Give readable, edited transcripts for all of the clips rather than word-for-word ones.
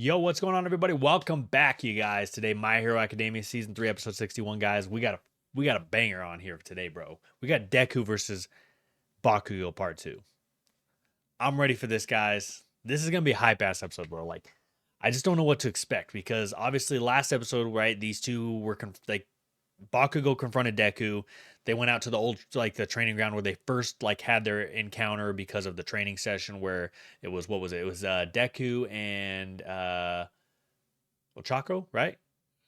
Yo, what's going on, everybody? Welcome back, you guys. Today, My Hero Academia Season 3, Episode 61, guys. We got a banger on here today, bro. We got Deku versus Bakugo Part 2. I'm ready for this, guys. This is gonna be a hype-ass episode, bro. Like, I just don't know what to expect because obviously last episode, right, these two were Bakugo confronted Deku. They went out to the old the training ground where they first had their encounter because of the training session where it was what was it? It was Deku and Ochako, right?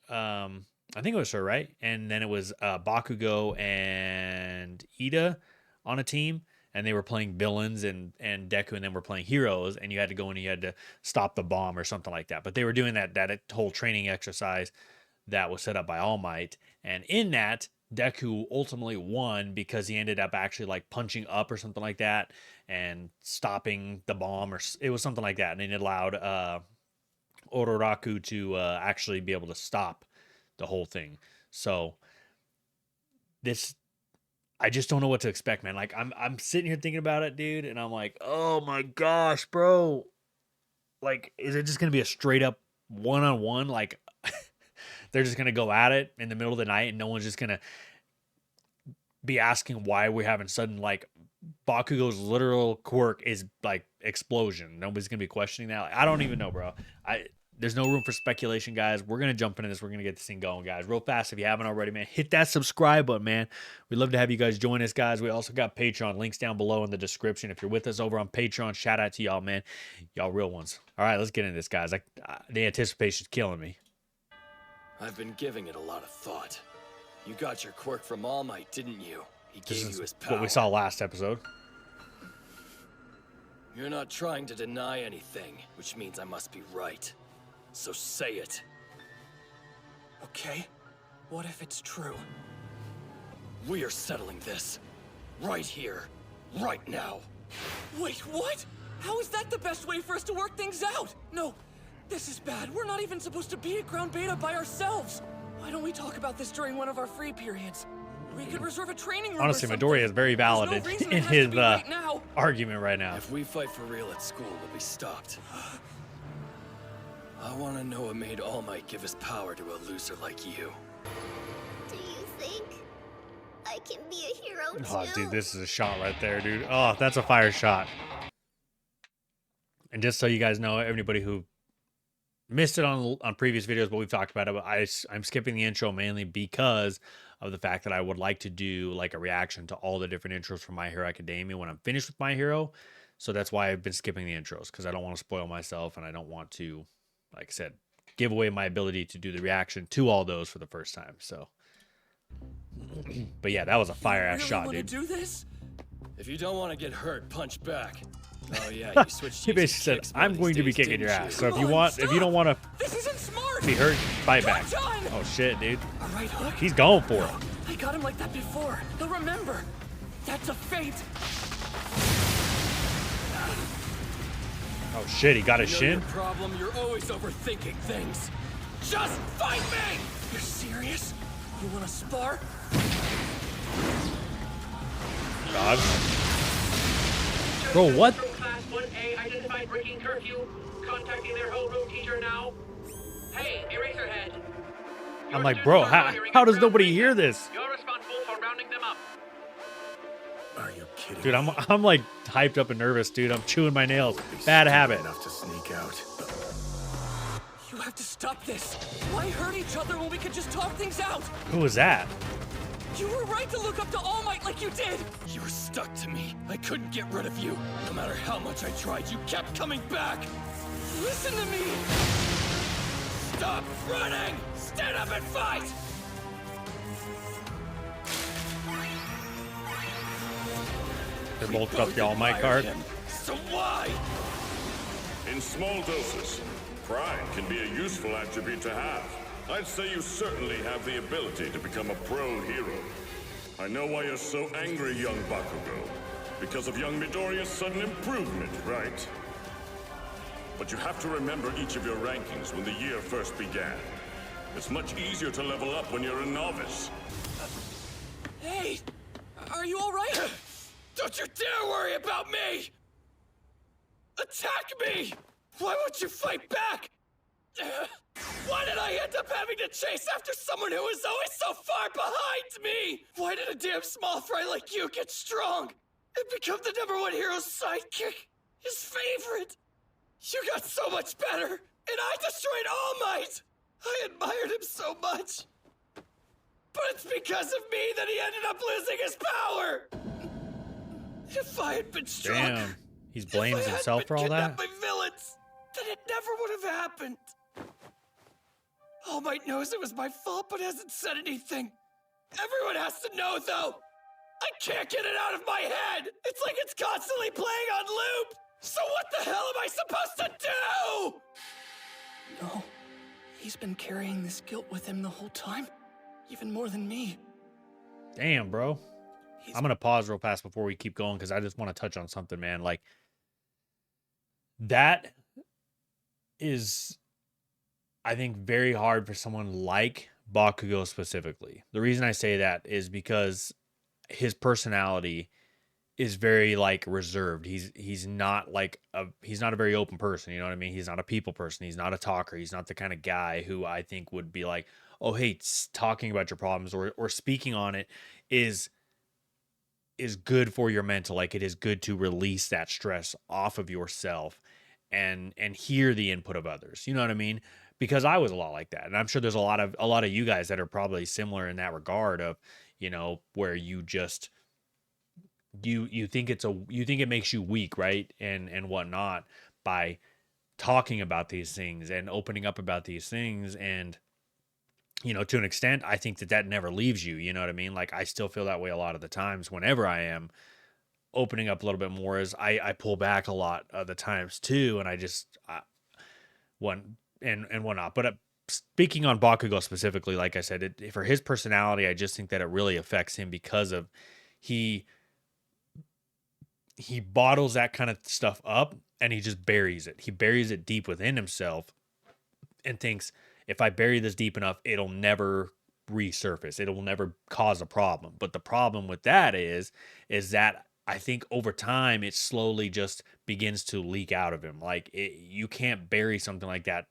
I think it was her, right? And then it was Bakugo and Ida on a team, and they were playing villains, and Deku and them were playing heroes, and you had to go in and you had to stop the bomb or something like that. But they were doing that whole training exercise that was set up by All Might, and in that Deku ultimately won because he ended up actually punching up or something like that and stopping the bomb, or it was something like that, and it allowed Ororaku to actually be able to stop the whole thing. So this, I just don't know what to expect, man. I'm sitting here thinking about it, dude, and I'm like, oh my gosh, bro. Like, is it just gonna be a straight up one-on-one? Like, they're just gonna go at it in the middle of the night, and no one's just gonna be asking why we're having sudden Bakugo's literal quirk is explosion. Nobody's gonna be questioning that. I don't even know, bro. There's no room for speculation, guys. We're gonna jump into this. We're gonna get this thing going, guys. Real fast, if you haven't already, man, hit that subscribe button, man. We'd love to have you guys join us, guys. We also got Patreon, links down below in the description. If you're with us over on Patreon, shout out to y'all, man. Y'all real ones. All right, let's get into this, guys. The anticipation's killing me. I've been giving it a lot of thought. You got your quirk from All Might, didn't you? He gave you his power. What we saw last episode. You're not trying to deny anything, which means I must be right. So say it. Okay, what if it's true? We are settling this. Right here. Right now. Wait, what? How is that the best way for us to work things out? No, this is bad. We're not even supposed to be at Ground Beta by ourselves. Why don't we talk about this during one of our free periods? We could reserve a training room. Honestly, Midoriya is very valid in his argument right now. If we fight for real at school, we'll be stopped. I want to know what made All Might give his power to a loser like you. Do you think I can be a hero too? Oh, dude, this is a shot right there, dude. Oh, that's a fire shot. And just so you guys know, everybody who missed it on previous videos, but we've talked about it, but I'm skipping the intro mainly because of the fact that I would like to do a reaction to all the different intros from My Hero Academia when I'm finished with My Hero. So that's why I've been skipping the intros, because I don't want to spoil myself, and I don't want to, like I said, give away my ability to do the reaction to all those for the first time. So, but yeah, that was a fire ass shot, dude. Do this? If you don't want to get hurt, punch back. Oh yeah, you switched. He basically said, "I'm going to be kicking your ass. So if you don't want to This isn't smart. be hurt, fight back." Oh shit, dude. All right, Hook. He's going for it. I got him like that before. He'll remember. That's a fate. Oh shit, he got his shin. Your problem, you're always overthinking things. Just fight me! You're serious? You want to spar? Dog. Bro, what? Class 1A identified breaking curfew. Contacting their homeroom teacher now. Hey, Eraserhead. I'm like, bro, how does nobody hear this? You're responsible for rounding them up. Are you kidding? Dude, I'm hyped up and nervous, dude. I'm chewing my nails. Bad habit. Enough to sneak out. You have to stop this. Why hurt each other when we could just talk things out? Who was that? You were right to look up to All Might like you did. You were stuck to me. I couldn't get rid of you. No matter how much I tried, you kept coming back. Listen to me. Stop running! Stand up and fight! They both got the All Might card. So why? In small doses, pride can be a useful attribute to have. I'd say you certainly have the ability to become a pro hero. I know why you're so angry, young Bakugo. Because of young Midoriya's sudden improvement, right? But you have to remember each of your rankings when the year first began. It's much easier to level up when you're a novice. Hey, are you all right? Don't you dare worry about me! Attack me! Why won't you fight back? end up having to chase after someone who was always so far behind me? Why did a damn small fry like you get strong and become the #1 hero's sidekick? His favorite? You got so much better, and I destroyed All Might! I admired him so much. But it's because of me that he ended up losing his power! If I had been strong... Damn. He's blames himself for all that? by villains, then it never would have happened. All Might knows it was my fault, but hasn't said anything. Everyone has to know, though. I can't get it out of my head. It's like it's constantly playing on loop. So what the hell am I supposed to do? No. He's been carrying this guilt with him the whole time. Even more than me. Damn, bro. I'm going to pause real fast before we keep going because I just want to touch on something, man. Like, that is, I think, very hard for someone like Bakugo specifically. The reason I say that is because his personality is very, like, reserved. He's not he's not a very open person, you know what I mean? He's not a people person. He's not a talker. He's not the kind of guy who I think would be like, oh, hey, talking about your problems or speaking on it is good for your mental. Like, it is good to release that stress off of yourself and hear the input of others. You know what I mean? Because I was a lot like that. And I'm sure there's a lot of you guys that are probably similar in that regard of, you know, where you just you think it makes you weak, right? And whatnot by talking about these things and opening up about these things. And, you know, to an extent, I think that never leaves you. You know what I mean? Like, I still feel that way a lot of the times whenever I am opening up a little bit more, as I pull back a lot of the times too. And I just, and whatnot. But speaking on Bakugo specifically, like I said, for his personality, I just think that it really affects him because of he bottles that kind of stuff up and he just buries it. He buries it deep within himself and thinks, if I bury this deep enough, it'll never resurface. It will never cause a problem. But the problem with that is that I think over time, it slowly just begins to leak out of him. Like, you can't bury something like that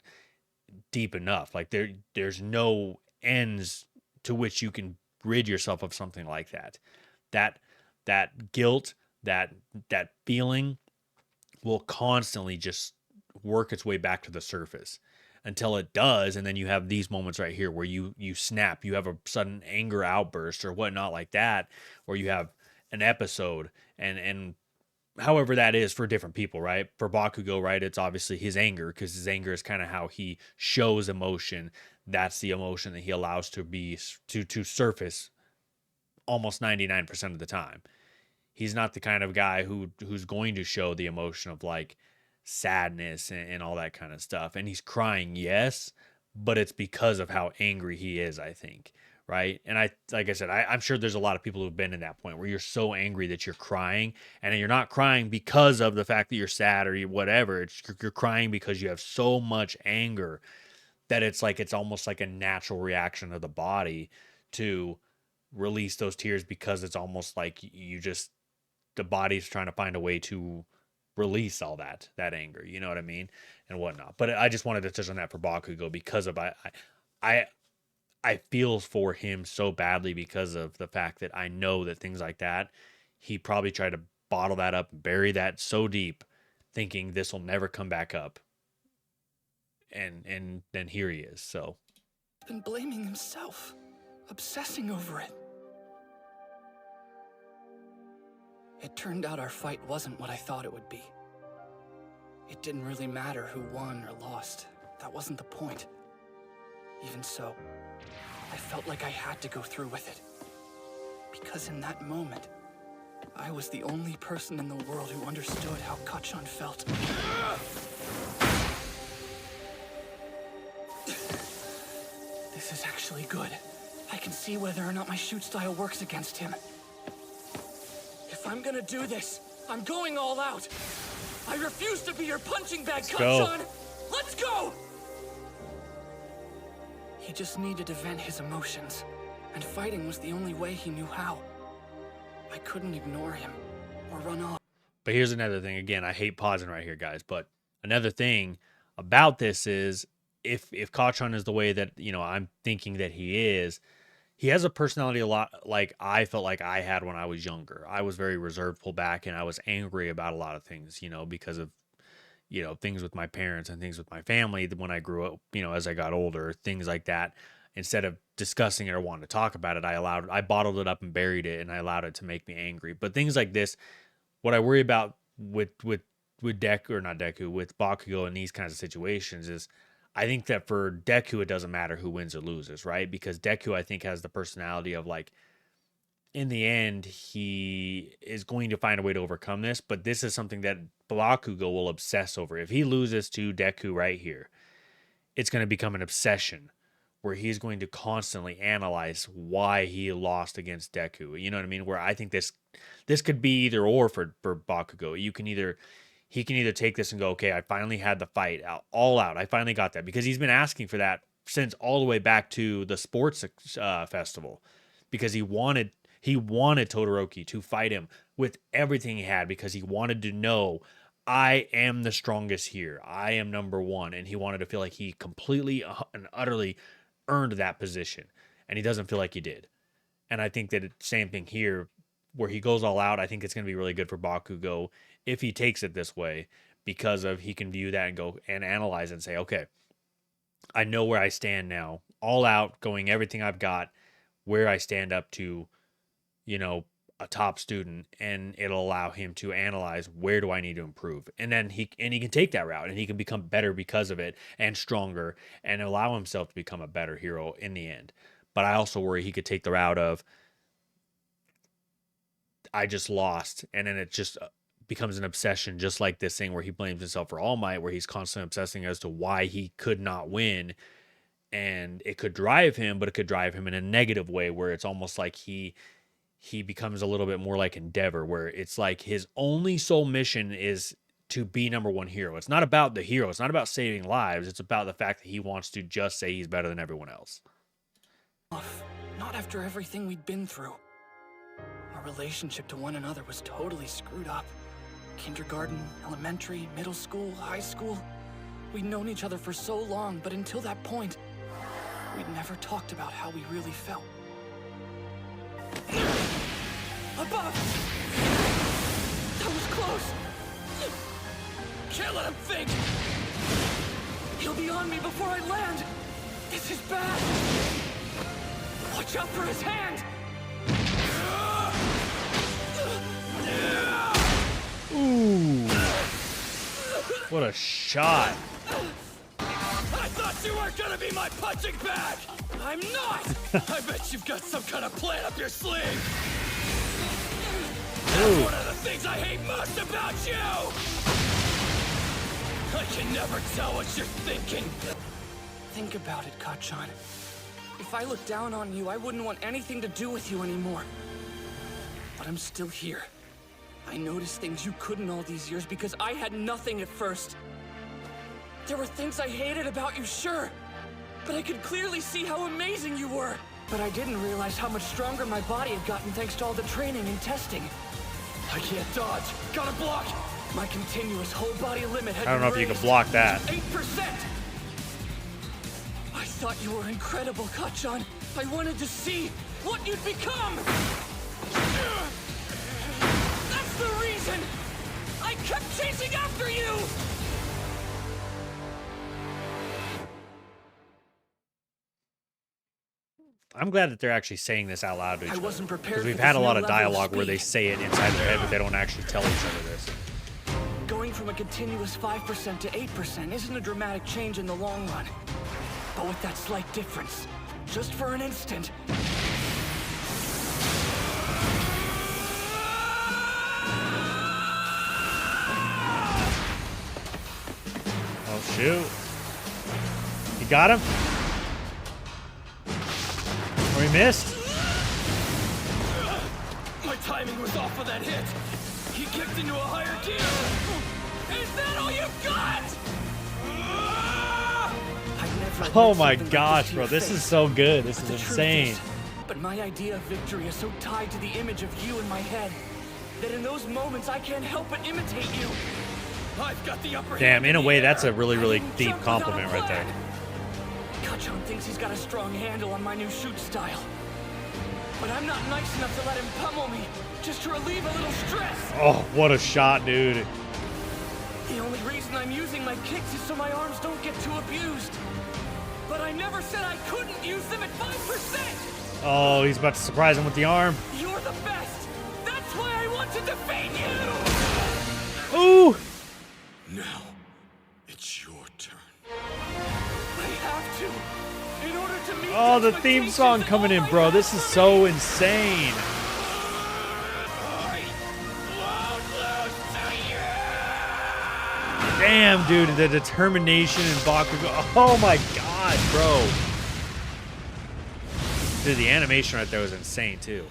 deep enough. Like, there's no ends to which you can rid yourself of something like that. That guilt, that feeling will constantly just work its way back to the surface until it does. And then you have these moments right here where you snap, you have a sudden anger outburst or whatnot like that, or you have an episode and however that is for different people, right? For Bakugo, right, it's obviously his anger, because his anger is kind of how he shows emotion. That's the emotion that he allows to surface almost 99% of the time. He's not the kind of guy who's going to show the emotion of like sadness and all that kind of stuff. And he's crying, yes, but it's because of how angry he is, I think. Right. And like I said, I'm sure there's a lot of people who've been in that point where you're so angry that you're crying, and you're not crying because of the fact that you're sad or whatever. You're crying because you have so much anger that it's almost like a natural reaction of the body to release those tears, because it's almost like the body's trying to find a way to release all that anger, you know what I mean? And whatnot. But I just wanted to touch on that for Bakugo because of, I feel for him so badly because of the fact that I know that things like that, he probably tried to bottle that up, bury that so deep, thinking this will never come back up. And then here he is, so. Been blaming himself, obsessing over it. It turned out our fight wasn't what I thought it would be. It didn't really matter who won or lost. That wasn't the point. Even so, I felt like I had to go through with it. Because in that moment, I was the only person in the world who understood how Kacchan felt. This is actually good. I can see whether or not my shoot style works against him. If I'm gonna do this, I'm going all out. I refuse to be your punching bag, Kacchan! Let's go! He just needed to vent his emotions, and fighting was the only way he knew how. I couldn't ignore him or run off. But here's another thing. Again, I hate pausing right here, guys. But another thing about this is if Kachan is the way that, you know, I'm thinking that he has a personality a lot like I felt like I had when I was younger. I was very reserved, pulled back, and I was angry about a lot of things, you know, because of, you know, things with my parents and things with my family when I grew up, you know, as I got older, things like that. Instead of discussing it or wanting to talk about it, I bottled it up and buried it, and I allowed it to make me angry. But things like this, what I worry about with Deku, or not Deku, with Bakugo in these kinds of situations is, I think that for Deku, it doesn't matter who wins or loses, right? Because Deku, I think, has the personality of, like, in the end, he is going to find a way to overcome this. But this is something that Bakugo will obsess over. If he loses to Deku right here, it's going to become an obsession where he's going to constantly analyze why he lost against Deku. You know what I mean? Where I think this could be either or for Bakugo. He can either take this and go, okay, I finally had the fight all out. I finally got that, because he's been asking for that since all the way back to the sports festival, because he wanted Todoroki to fight him with everything he had, because he wanted to know, I am the strongest here. I am number one. And he wanted to feel like he completely and utterly earned that position. And he doesn't feel like he did. And I think that it's the same thing here, where he goes all out. I think it's going to be really good for Bakugo if he takes it this way, because of he can view that and go and analyze and say, okay, I know where I stand now, all out, going everything I've got, where I stand up to, you know, a top student, and it'll allow him to analyze, where do I need to improve? And then he can take that route, and he can become better because of it, and stronger, and allow himself to become a better hero in the end. But I also worry he could take the route of, I just lost, and then it just becomes an obsession, just like this thing where he blames himself for All Might, where he's constantly obsessing as to why he could not win. And it could drive him, but it could drive him in a negative way, where it's almost like he becomes a little bit more like Endeavor, where it's like his only sole mission is to be number one hero. It's not about the hero. It's not about saving lives. It's about the fact that he wants to just say he's better than everyone else. Not after everything we'd been through. Our relationship to one another was totally screwed up. Kindergarten, elementary, middle school, high school. We'd known each other for so long, but until that point, we'd never talked about how we really felt. Above! That was close! Can't let him think! He'll be on me before I land! This is bad! Watch out for his hand! Ooh. What a shot. I thought you weren't gonna be my punching bag! I'm not! I bet you've got some kind of plan up your sleeve! That's one of the things I hate most about you! I can never tell what you're thinking. Think about it, Kachan. If I looked down on you, I wouldn't want anything to do with you anymore. But I'm still here. I noticed things you couldn't all these years because I had nothing at first. There were things I hated about you, sure. But I could clearly see how amazing you were. But I didn't realize how much stronger my body had gotten thanks to all the training and testing. I can't dodge. Gotta block. My continuous whole body limit had I don't know if you can block that. 8%. I thought you were incredible, Kachan. I wanted to see what you'd become. That's the reason I kept chasing after you. I'm glad that they're actually saying this out loud to each I other. wasn't prepared Because we've for had a this lot new of level of dialogue where they speed. say it inside their head, but they don't actually tell each other this. Going from a continuous 5% to 8% isn't a dramatic change in the long run. But with that slight difference, just for an instant, Oh, shoot. You got him? Or he missed? My timing was off of that hit. He kicked into a higher gear. Is that all you've got? I'd never Oh let my something like gosh, to bro. your This face. is so good. This But is the truth insane. is, but my idea of victory is so tied to the image of you in my head that in those moments I can't help but imitate you. I've got the upper Damn, hand in a the way, air. that's a really, really I didn't deep jump without a compliment right there. plan. Kachon thinks he's got a strong handle on my new shoot style. But I'm not nice enough to let him pummel me, just to relieve a little stress. Oh, what a shot, dude. The only reason I'm using my kicks is so my arms don't get too abused. But I never said I couldn't use them at 5%! Oh, he's about to surprise him with the arm. You're the best! That's why I want to defeat you! Ooh! Now, it's your turn. I have to, in order to meet Oh, the theme expectations song of coming all in, my bro. fans This is for so me. insane. Damn, dude, the determination in Bakugo. Oh my god, bro. Dude, the animation right there was insane, too.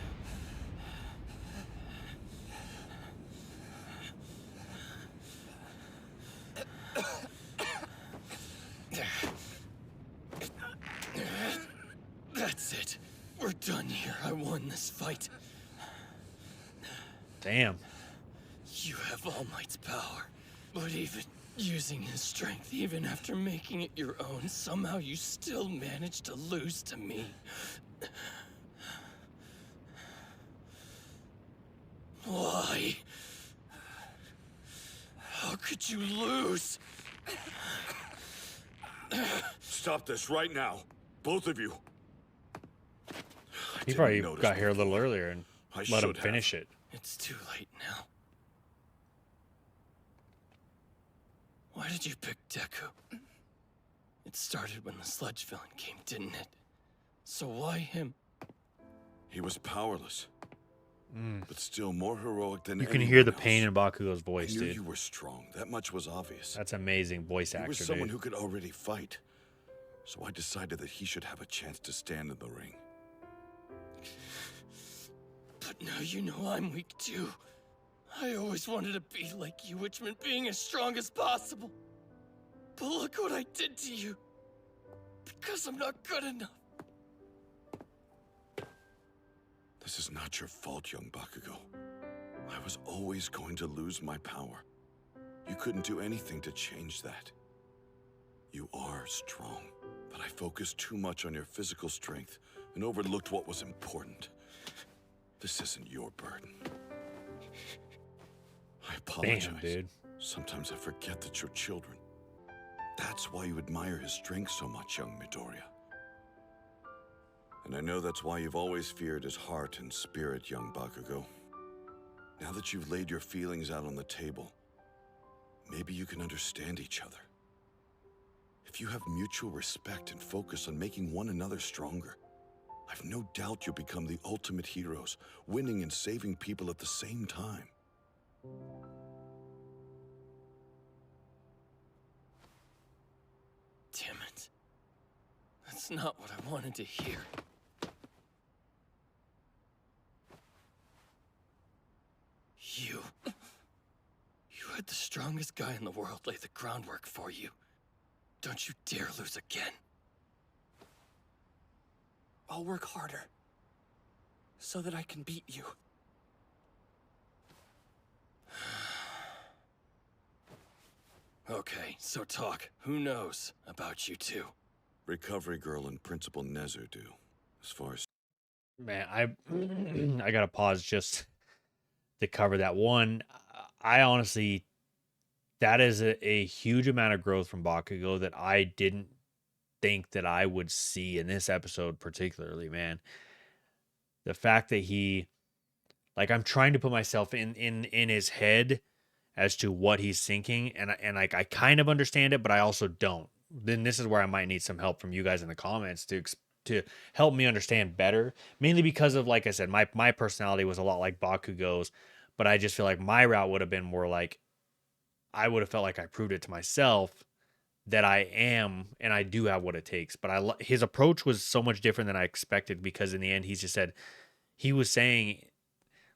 That's it. We're done here. I won this fight. Damn. You have All Might's power. But even using his strength, even after making it your own, somehow you still managed to lose to me. Why? How could you lose? Stop this right now. Both of you. He didn't probably notice got here a little before. earlier and I let him should have. finish it. It's too late now. Why did you pick Deku? It started when the sludge villain came, didn't it? So why him? He was powerless. But still more heroic than You can hear the anyone pain in else. Bakugo's I voice, knew dude. you were strong. That much was obvious. That's amazing voice He actor, was someone dude. who could already fight. So I decided that he should have a chance to stand in the ring. But now you know I'm weak too. I always wanted to be like you, which meant being as strong as possible. But look what I did to you. Because I'm not good enough. This is not your fault, young Bakugo. I was always going to lose my power. You couldn't do anything to change that. You are strong, but I focused too much on your physical strength and overlooked what was important. This isn't your burden. I apologize. Damn, dude. Sometimes I forget that you're children. That's why you admire his strength so much, young Midoriya. And I know that's why you've always feared his heart and spirit, young Bakugo. Now that you've laid your feelings out on the table, maybe you can understand each other. If you have mutual respect and focus on making one another stronger, I've no doubt you'll become the ultimate heroes, winning and saving people at the same time. Damn it. That's not what I wanted to hear. You had the strongest guy in the world lay the groundwork for you. Don't you dare lose again. I'll work harder. So that I can beat you. Okay, so talk. Who knows about you two? Recovery Girl and Principal Nezu do, as far as... Man, I gotta pause just to cover that one. I honestly, that is a huge amount of growth from Bakugo that I didn't think that I would see in this episode particularly, man. The fact that he, like, I'm trying to put myself in his head as to what he's thinking, and like I kind of understand it, but I also don't. Then this is where I might need some help from you guys in the comments to help me understand better. Mainly because of, like I said, my personality was a lot like Bakugo's, but I just feel like my route would have been more like I would have felt like I proved it to myself that I am and I do have what it takes. But his approach was so much different than I expected, because in the end he's just said, he was saying,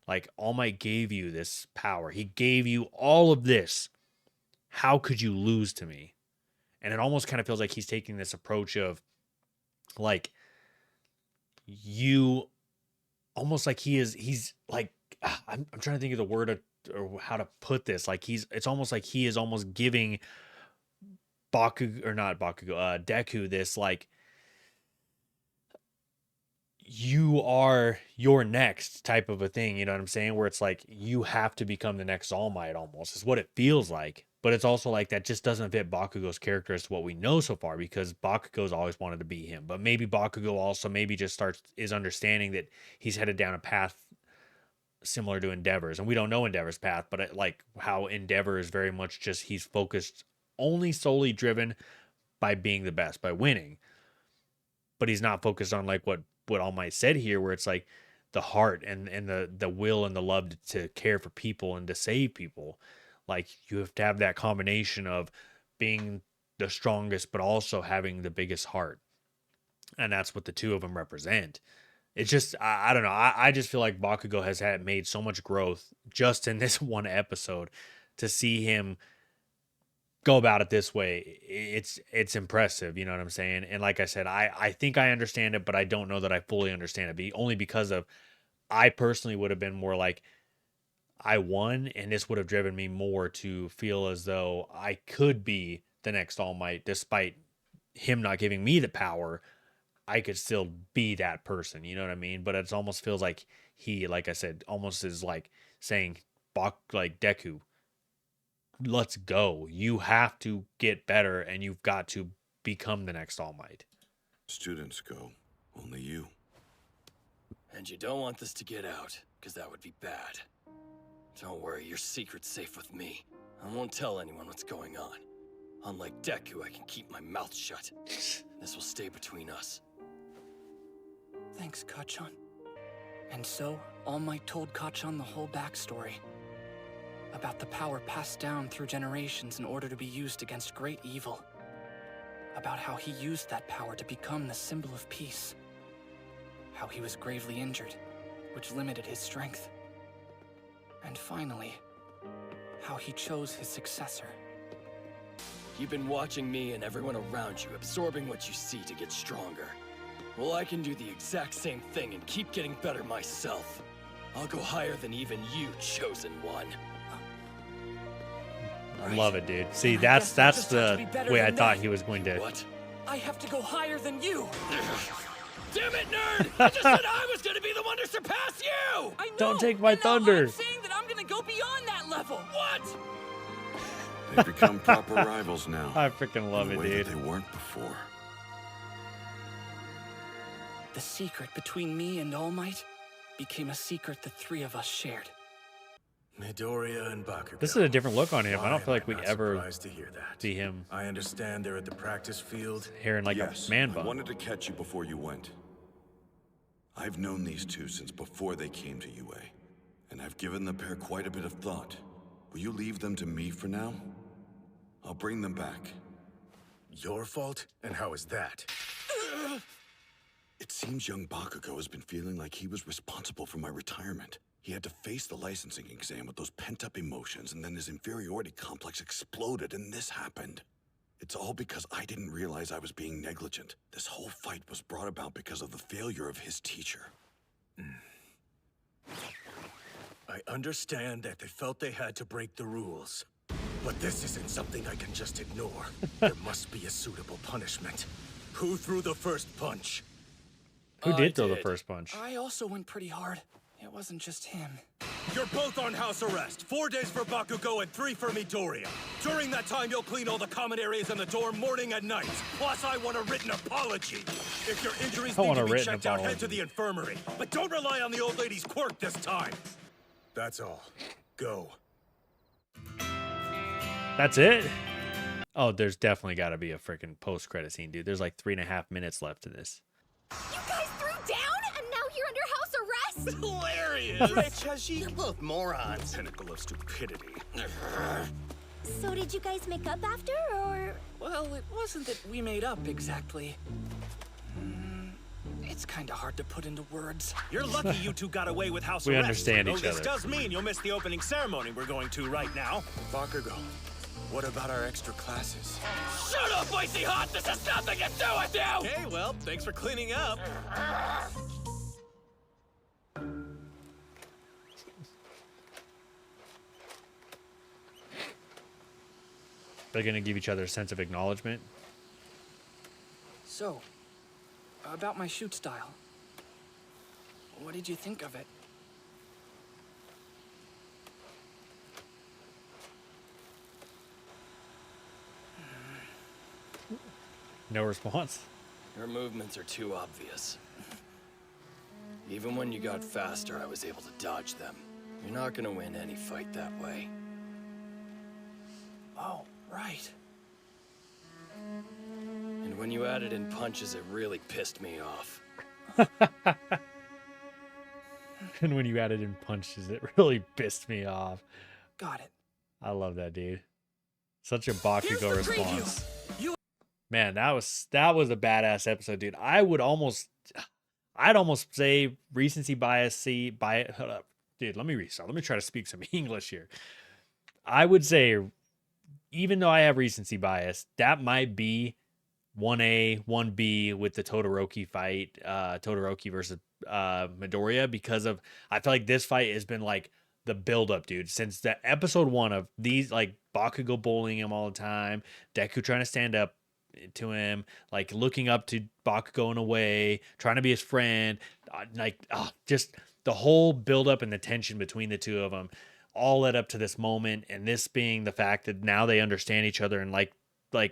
like, All Might gave you this power. He gave you all of this. How could you lose to me? And it almost kind of feels like he's taking this approach of, like, you, almost like he's like, I'm trying to think of the word or how to put this. Like, it's almost like he is almost giving Deku this, like, you are your next type of a thing, you know what I'm saying? Where it's like you have to become the next All Might almost is what it feels like. But it's also like that just doesn't fit Bakugo's character as to what we know so far because Bakugo's always wanted to be him. But maybe Bakugo also maybe just is understanding that he's headed down a path similar to Endeavor's. And we don't know Endeavor's path, but like how Endeavor is very much just he's focused only solely driven by being the best, by winning. But he's not focused on like what All Might said here, where it's like the heart and the will and the love to care for people and to save people. Like you have to have that combination of being the strongest, but also having the biggest heart. And that's what the two of them represent. It's just, I don't know. I just feel like Bakugo has made so much growth just in this one episode. To see him go about it this way, it's impressive, you know what I'm saying? And like I said, I think I understand it, but I don't know that I fully understand it. Only because of I personally would have been more like I won, and this would have driven me more to feel as though I could be the next All Might, despite him not giving me the power. I could still be that person, you know what I mean? But it almost feels like he, like I said, almost is like saying, like Deku, let's go. You have to get better, and you've got to become the next All Might. Students go. Only you. And you don't want this to get out, because that would be bad. Don't worry, your secret's safe with me. I won't tell anyone what's going on. Unlike Deku, I can keep my mouth shut. This will stay between us. Thanks, Kacchan. And so, All Might told Kacchan the whole backstory. About the power passed down through generations in order to be used against great evil. About how he used that power to become the symbol of peace. How he was gravely injured, which limited his strength. And finally, how he chose his successor. You've been watching me and everyone around you, absorbing what you see to get stronger. Well, I can do the exact same thing and keep getting better myself. I'll go higher than even you, Chosen One. I love it, dude. See, I that's guess I just have to the be better way I than thought that. he was going to. What? I have to go higher than you! Damn it, nerd! I just said I was gonna be the one to surpass you! I know! Don't take my and now thunder. I'm saying that I'm gonna go beyond that level! What? They've become proper rivals now. I freaking love in it, a way dude. that they weren't before. The secret between me and All Might became a secret the three of us shared. Midoriya and Bakugo. This is a different look on him. I Why don't feel am like we not ever surprised to hear that? see him I understand they're at the practice field. here in like Yes, a man I bun. wanted to catch you before you went. I've known these two since before they came to UA, and I've given the pair quite a bit of thought. Will you leave them to me for now? I'll bring them back. Your fault? And how is that? It seems young Bakugo has been feeling like he was responsible for my retirement. He had to face the licensing exam with those pent-up emotions, and then his inferiority complex exploded, and this happened. It's all because I didn't realize I was being negligent. This whole fight was brought about because of the failure of his teacher. I understand that they felt they had to break the rules. But this isn't something I can just ignore. There must be a suitable punishment. Who threw the first punch? Who I did throw the did. first punch? I also went pretty hard. It wasn't just him. You're both on house arrest. 4 days for Bakugo and 3 for Midoriya. During that time, you'll clean all the common areas in the dorm morning and night. Plus, I want a written apology. If your injuries I need want to a be written checked out, head apology. to the infirmary. But don't rely on the old lady's quirk this time. That's all. Go. That's it? Oh, there's definitely got to be a freaking post-credit scene, dude. There's like 3.5 minutes left to this. You guys threw down, and now you're under house arrest? Hilarious! Rich, has she... You're both morons. Pinnacle of stupidity. So did you guys make up after, or? Well, it wasn't that we made up exactly. It's kind of hard to put into words. You're lucky you two got away with house We arrest. understand Though each this other. does mean you'll miss the opening ceremony we're going to right now. Bakugo, what about our extra classes? Shut up, Icy Hot! This has nothing to do with you! Okay, well, thanks for cleaning up. They're going to give each other a sense of acknowledgement. So, about my shoot style. What did you think of it? No response. Your movements are too obvious. Even when you got faster, I was able to dodge them. You're not gonna win any fight that way. Oh, right. And when you added in punches, it really pissed me off. And when you added in punches, it really pissed me off. Got it. I love that, dude. Such a Here's Bakugo the response. preview. You Man, that was a badass episode, dude. I'd almost say recency bias. Hold up, dude. Let me restart. Let me try to speak some English here. I would say, even though I have recency bias, that might be 1A, 1B with the Todoroki fight, Todoroki versus Midoriya, because of I feel like this fight has been like the build up, dude, since the episode 1 of these, like Bakugo bullying him all the time, Deku trying to stand up to him, like looking up to Bakugo in a way, trying to be his friend, just the whole build up and the tension between the two of them all led up to this moment, and this being the fact that now they understand each other, and like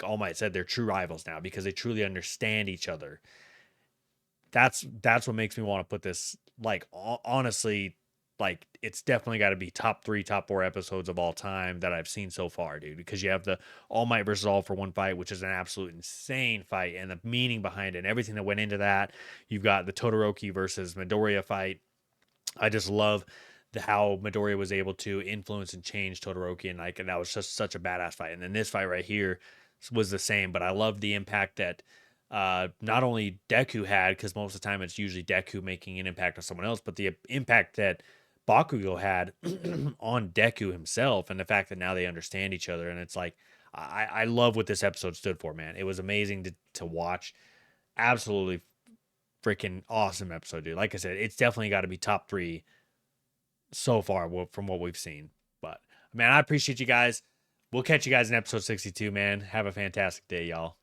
All Might said, they're true rivals now because they truly understand each other. That's what makes me want to put this, like, honestly, like, it's definitely got to be top 3, top 4 episodes of all time that I've seen so far, dude, because you have the All Might versus All for One fight, which is an absolute insane fight, and the meaning behind it and everything that went into that. You've got the Todoroki versus Midoriya fight. I just love how Midoriya was able to influence and change Todoroki, and that was just such a badass fight. And then this fight right here was the same, but I love the impact that not only Deku had, because most of the time it's usually Deku making an impact on someone else, but the impact that Bakugo had on Deku himself, and the fact that now they understand each other. And it's like, I love what this episode stood for, man. It was amazing to watch. Absolutely freaking awesome episode, dude. Like I said, it's definitely got to be top 3 so far from what we've seen. But man, I appreciate you guys. We'll catch you guys in episode 62, man. Have a fantastic day, y'all.